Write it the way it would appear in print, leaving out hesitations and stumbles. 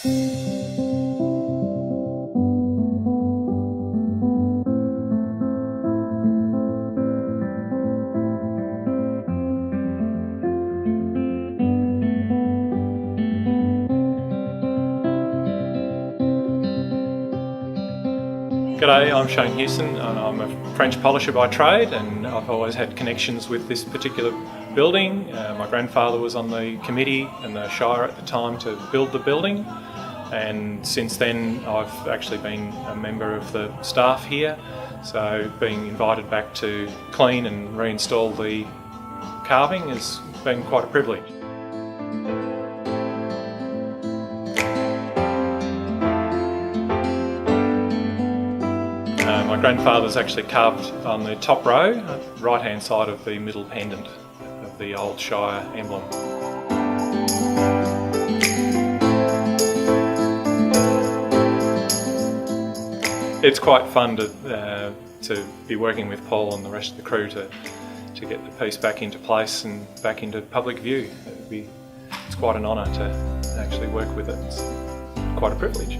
G'day, I'm Shane Hewson and I'm a French polisher by trade, and I've always had connections with this particular building. My grandfather was on the committee and the Shire at the time to build the building, and since then I've actually been a member of the staff here, so being invited back to clean and reinstall the carving has been quite a privilege. My grandfather's actually carved on the top row, right hand side of the middle pendant of the old Shire emblem. It's quite fun to be working with Paul and the rest of the crew to get the piece back into place and back into public view. It's quite an honour to actually work with it. It's quite a privilege.